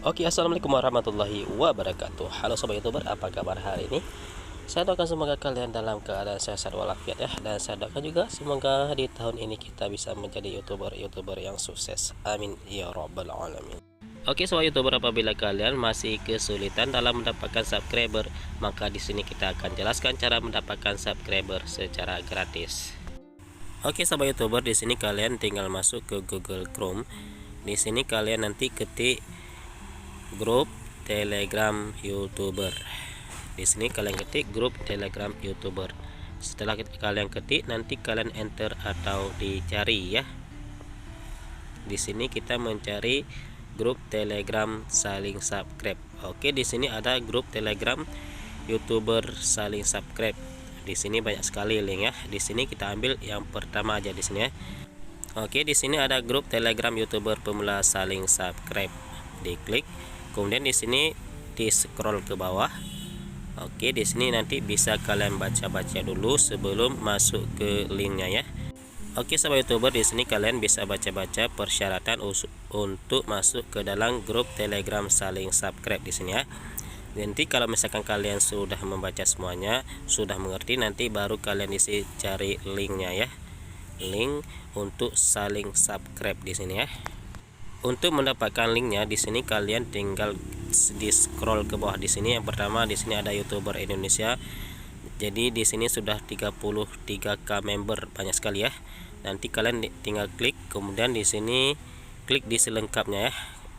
Oke, assalamualaikum warahmatullahi wabarakatuh. Halo sobat youtuber, apa kabar hari ini? Saya doakan semoga kalian dalam keadaan sehat walafiat ya. Dan saya doakan juga semoga di tahun ini kita bisa menjadi youtuber yang sukses. Amin ya robbal alamin. Oke sobat youtuber, apabila kalian masih kesulitan dalam mendapatkan subscriber, maka di sini kita akan jelaskan cara mendapatkan subscriber secara gratis. Oke sobat youtuber, di sini kalian tinggal masuk ke Google Chrome. Di sini kalian nanti ketik grup Telegram YouTuber. Di sini kalian ketik grup Telegram YouTuber. Setelah kalian ketik, nanti kalian enter atau dicari ya. Di sini kita mencari grup Telegram saling subscribe. Oke, di sini ada grup Telegram YouTuber saling subscribe. Di sini banyak sekali link ya. Di sini kita ambil yang pertama aja di sini ya. Oke, di sini ada grup Telegram YouTuber pemula saling subscribe. Diklik. Kemudian di sini di scroll ke bawah. Oke, di sini nanti bisa kalian baca-baca dulu sebelum masuk ke linknya ya. Oke sahabat youtuber, di sini kalian bisa baca-baca persyaratan untuk masuk ke dalam grup Telegram saling subscribe di sini ya. Nanti kalau misalkan kalian sudah membaca semuanya, sudah mengerti, nanti baru kalian isi cari linknya ya. Link untuk saling subscribe di sini ya. Untuk mendapatkan linknya, di sini kalian tinggal di scroll ke bawah. Di sini yang pertama, di sini ada YouTuber Indonesia. Jadi di sini sudah 33k member, banyak sekali ya. Nanti kalian tinggal klik, kemudian di sini klik di selengkapnya ya.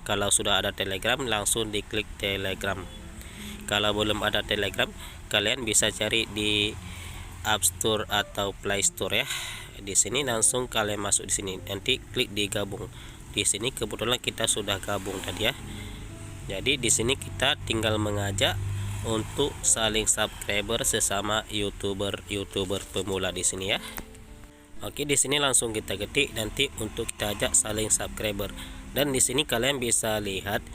Kalau sudah ada Telegram, langsung diklik Telegram. Kalau belum ada Telegram, kalian bisa cari di App Store atau Play Store ya. Di sini langsung kalian masuk di sini, nanti klik di gabung. Di sini kebetulan kita sudah gabung tadi ya. Jadi di sini kita tinggal mengajak untuk saling subscriber sesama youtuber pemula di sini ya. Oke, di sini langsung kita ketik nanti untuk kita ajak saling subscriber. Dan di sini kalian bisa lihat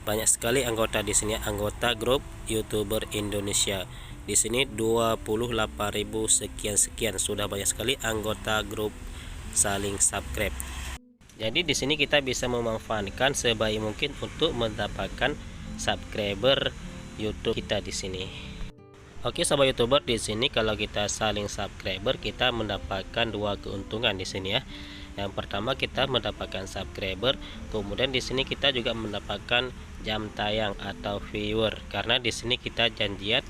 banyak sekali anggota di sini, anggota grup YouTuber Indonesia. Di sini 28.000 sekian, sudah banyak sekali anggota grup saling subscribe. Jadi di sini kita bisa memanfaatkan sebaik mungkin untuk mendapatkan subscriber YouTube kita di sini. Oke sahabat youtuber, di sini kalau kita saling subscriber, kita mendapatkan dua keuntungan di sini ya. Yang pertama, kita mendapatkan subscriber, kemudian di sini kita juga mendapatkan jam tayang atau viewer, karena di sini kita janjian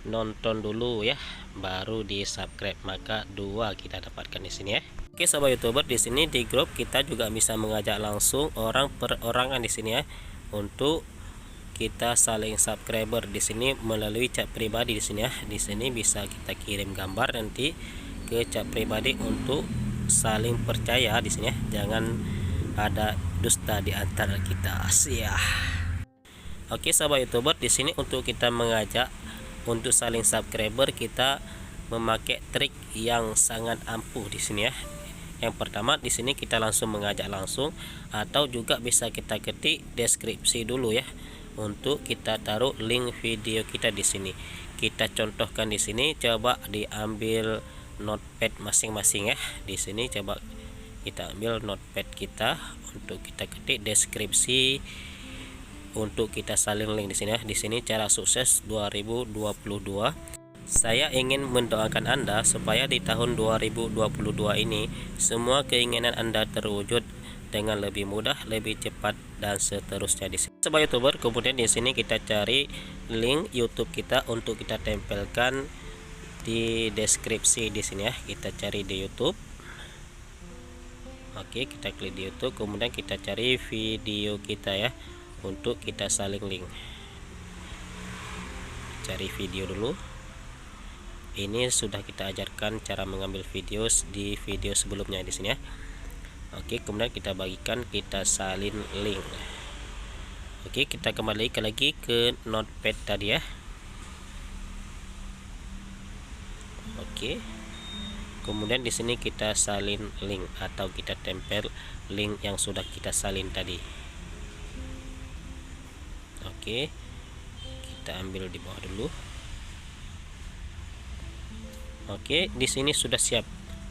nonton dulu ya, baru di subscribe, maka dua kita dapatkan di sini ya. Oke sahabat youtuber, di sini di grup kita juga bisa mengajak langsung orang per orangan di sini ya, untuk kita saling subscriber di sini melalui chat pribadi di sini ya. Di sini bisa kita kirim gambar nanti ke chat pribadi untuk saling percaya di sini ya. Jangan ada dusta di antara kita ya. Oke sahabat youtuber, di sini untuk kita mengajak untuk saling subscriber, kita memakai trik yang sangat ampuh di sini ya. Yang pertama, di sini kita langsung mengajak langsung, atau juga bisa kita ketik deskripsi dulu ya, untuk kita taruh link video kita di sini. Kita contohkan di sini, coba diambil notepad masing-masing ya. Di sini coba kita ambil notepad kita untuk kita ketik deskripsi untuk kita saling link di sini ya. Di sini cara sukses 2022. Saya ingin mendoakan Anda supaya di tahun 2022 ini semua keinginan Anda terwujud dengan lebih mudah, lebih cepat, dan seterusnya di sini. Sebagai youtuber, kemudian di sini kita cari link YouTube kita untuk kita tempelkan di deskripsi di sini ya. Kita cari di YouTube. Oke, kita klik di YouTube, kemudian kita cari video kita ya, untuk kita saling link. Cari video dulu. Ini sudah kita ajarkan cara mengambil video di video sebelumnya di sini ya. Oke, kemudian kita bagikan, kita salin link. Oke, kita kembali lagi ke notepad tadi ya. Oke. Kemudian di sini kita salin link atau kita tempel link yang sudah kita salin tadi. Oke. Kita ambil di bawah dulu. Oke, di sini sudah siap.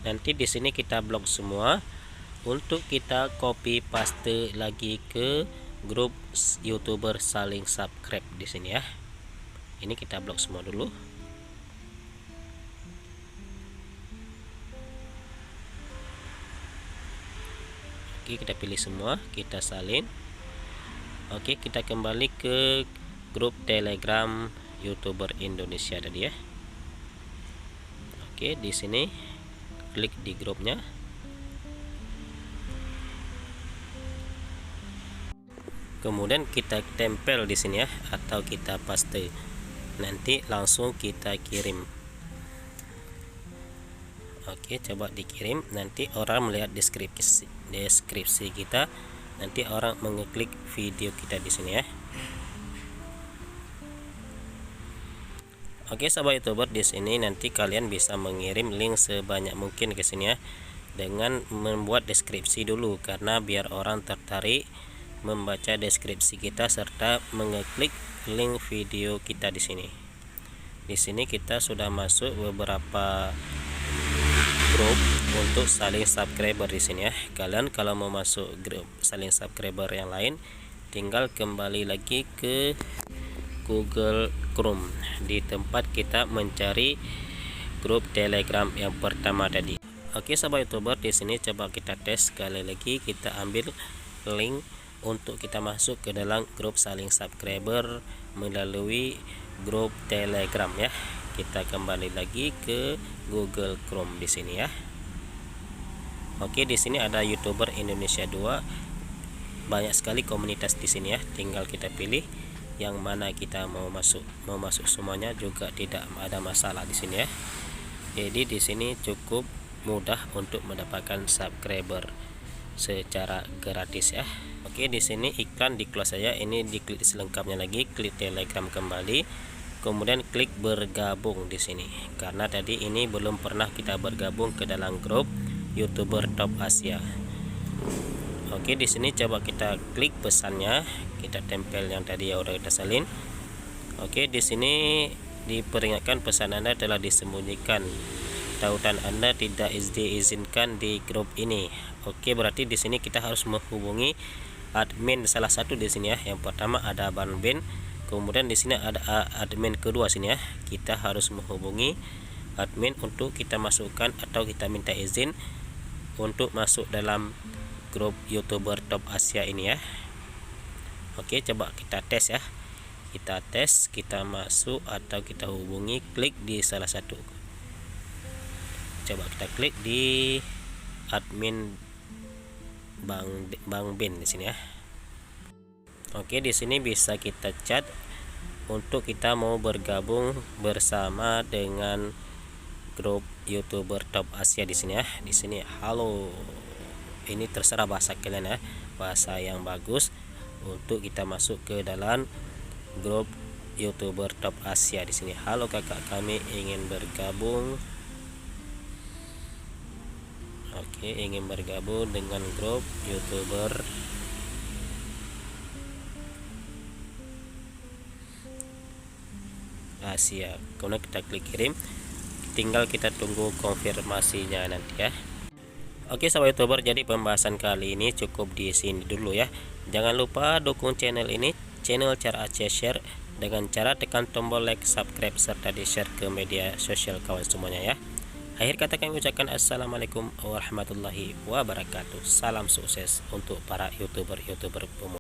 Nanti di sini kita blok semua untuk kita copy paste lagi ke grup YouTuber saling subscribe di sini ya. Ini kita blok semua dulu. Oke, kita pilih semua, kita salin. Oke, kita kembali ke grup Telegram YouTuber Indonesia tadi ya. Oke, di sini klik di grupnya. Kemudian kita tempel di sini ya, atau kita paste. Nanti langsung kita kirim. Oke, coba dikirim. Nanti orang melihat deskripsi kita. Nanti orang mengeklik video kita di sini ya. Oke, sahabat YouTuber, di sini nanti kalian bisa mengirim link sebanyak mungkin ke sini ya, dengan membuat deskripsi dulu, karena biar orang tertarik membaca deskripsi kita serta mengeklik link video kita di sini. Di sini kita sudah masuk beberapa grup untuk saling subscriber di sini ya. Kalian kalau mau masuk grup saling subscriber yang lain, tinggal kembali lagi ke Google Chrome di tempat kita mencari grup Telegram yang pertama tadi. Oke, sahabat YouTuber, di sini coba kita tes sekali lagi. Kita ambil link untuk kita masuk ke dalam grup saling subscriber melalui grup Telegram ya. Kita kembali lagi ke Google Chrome di sini ya. Oke, di sini ada YouTuber Indonesia 2. Banyak sekali komunitas di sini ya. Tinggal kita pilih yang mana kita mau masuk. Mau masuk semuanya juga tidak ada masalah di sini ya. Jadi di sini cukup mudah untuk mendapatkan subscriber secara gratis ya. Oke, di sini iklan di close saja. Ini diklik selengkapnya lagi, klik Telegram kembali. Kemudian klik bergabung di sini, karena tadi ini belum pernah kita bergabung ke dalam grup YouTuber Top Asia. Oke, di sini coba kita klik pesannya, kita tempel yang tadi ya udah kita salin. Oke, di sini diperingatkan pesan Anda telah disembunyikan. Tautan Anda tidak diizinkan di grup ini. Oke, berarti di sini kita harus menghubungi admin salah satu di sini ya. Yang pertama ada Bang Ben. Kemudian di sini ada admin kedua sini ya. Kita harus menghubungi admin untuk kita masukkan atau kita minta izin untuk masuk dalam grup YouTuber Top Asia ini ya. Oke, coba kita tes ya. Kita tes, kita masuk atau kita hubungi, klik di salah satu. Coba kita klik di admin Bang Ben di sini ya. Oke, di sini bisa kita chat untuk kita mau bergabung bersama dengan grup YouTuber Top Asia di sini ya. Di sini halo. Ini terserah bahasa kalian ya. Bahasa yang bagus untuk kita masuk ke dalam grup YouTuber Top Asia di sini. Halo kakak, kami ingin bergabung. Oke, ingin bergabung dengan grup YouTuber Asia. Kemudian kita klik kirim, tinggal kita tunggu konfirmasinya nanti ya. Oke, sahabat YouTuber, jadi pembahasan kali ini cukup di sini dulu ya. Jangan lupa dukung channel ini, channel Cara Aceh Share, dengan cara tekan tombol like, subscribe, serta di share ke media sosial kawan semuanya ya. Akhir kata kami ucapkan assalamualaikum warahmatullahi wabarakatuh. Salam sukses untuk para YouTuber pemula.